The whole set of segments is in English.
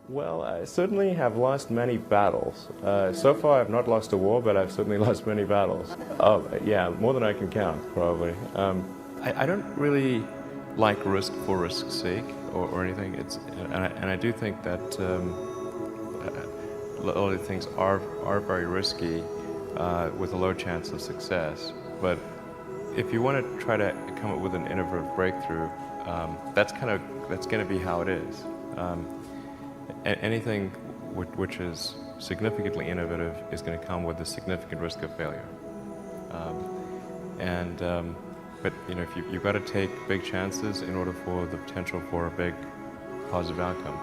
Well, I certainly have lost many battles. So far I've not lost a war, but I've certainly lost many battles. Oh, yeah, more than I can count, probably. I don't really like risk for risk's sake or anything. And I do think that a lot of things are very risky with a low chance of success. But if you want to try to come up with an innovative breakthrough, that's going to be how it is. Anything which is significantly innovative is going to come with a significant risk of failure. But if you've got to take big chances in order for the potential for a big positive outcome.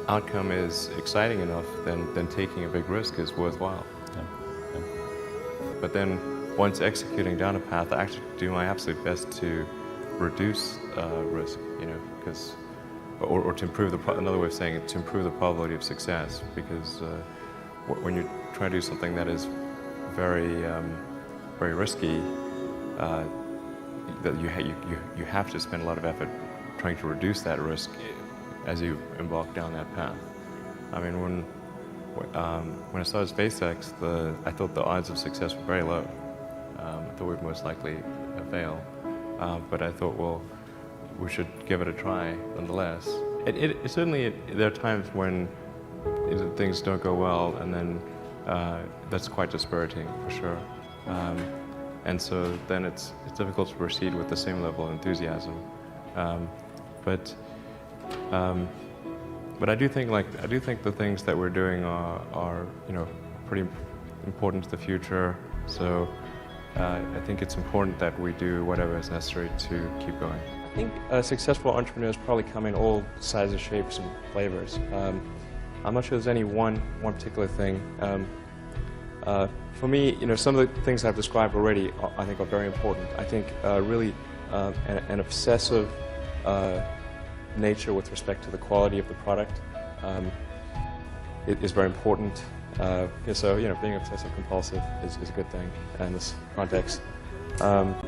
Outcome is exciting enough, then taking a big risk is worthwhile. Yeah. But then once executing down a path, I actually do my absolute best to reduce risk, because, or to improve another way of saying it, to improve the probability of success, because when you try to do something that is very, very risky, that you have to spend a lot of effort trying to reduce that risk as you embark down that path. I mean, when I started SpaceX, I thought the odds of success were very low. I thought we'd most likely fail. But I thought, well, we should give it a try nonetheless. Certainly, there are times when things don't go well, and then that's quite dispiriting, for sure. And so then it's difficult to proceed with the same level of enthusiasm. But I do think the things that we're doing are pretty important to the future. So I think it's important that we do whatever is necessary to keep going. I think successful entrepreneurs probably come in all sizes, shapes, and flavors. I'm not sure there's any one particular thing. For me, some of the things I've described already, I think are very important. I think really an obsessive nature with respect to the quality of the product is very important. So being obsessive compulsive is a good thing in this context.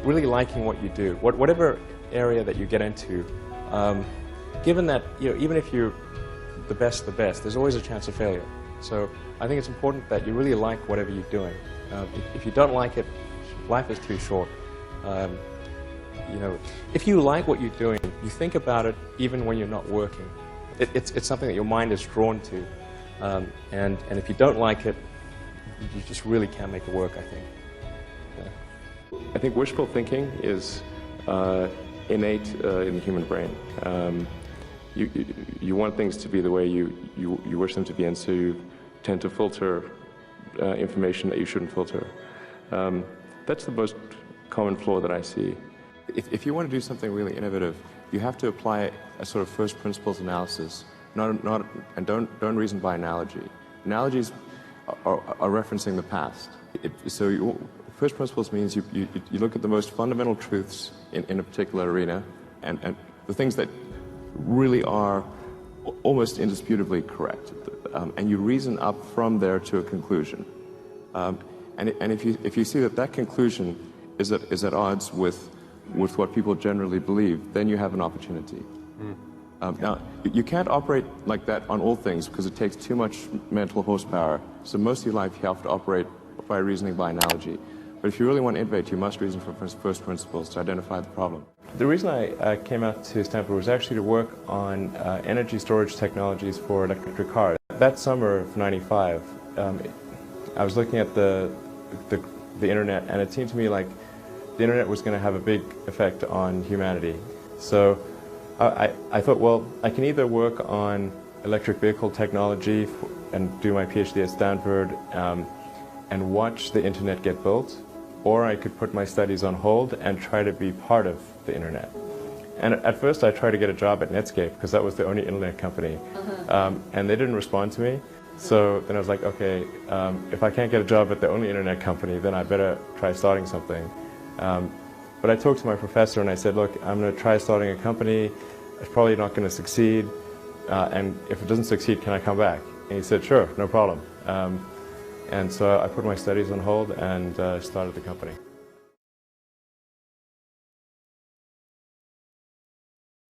Really liking what you do, whatever area that you get into. Given that even if you're the best, there's always a chance of failure. So I think it's important that you really like whatever you're doing. If you don't like it, life is too short. If you like what you're doing, you think about it even when you're not working. It's something that your mind is drawn to. And if you don't like it, you just really can't make it work, I think. Yeah. I think wishful thinking is innate in the human brain. You want things to be the way you wish them to be, and so you tend to filter information that you shouldn't filter. That's the most common flaw that I see. If you want to do something really innovative, you have to apply a sort of first principles analysis, and don't reason by analogy. Analogies are referencing the past. First principles means you look at the most fundamental truths in a particular arena, and the things that really are almost indisputably correct, and you reason up from there to a conclusion. And if you see that conclusion is at odds with what people generally believe, then you have an opportunity. Now, you can't operate like that on all things because it takes too much mental horsepower. So most of your life you have to operate by reasoning by analogy. But if you really want to innovate, you must reason from first principles to identify the problem. The reason I came out to Stanford was actually to work on energy storage technologies for electric cars. That summer of '95, I was looking at the internet, and it seemed to me like the internet was going to have a big effect on humanity. So I thought, well, I can either work on electric vehicle technology and do my PhD at Stanford and watch the internet get built, or I could put my studies on hold and try to be part of the internet. And at first I tried to get a job at Netscape because that was the only internet company, and they didn't respond to me. So then I was like, okay, if I can't get a job at the only internet company, then I better try starting something. But I talked to my professor and I said, look, I'm going to try starting a company. It's probably not going to succeed, and if it doesn't succeed, can I come back? And he said, sure, no problem. And so I put my studies on hold and started the company.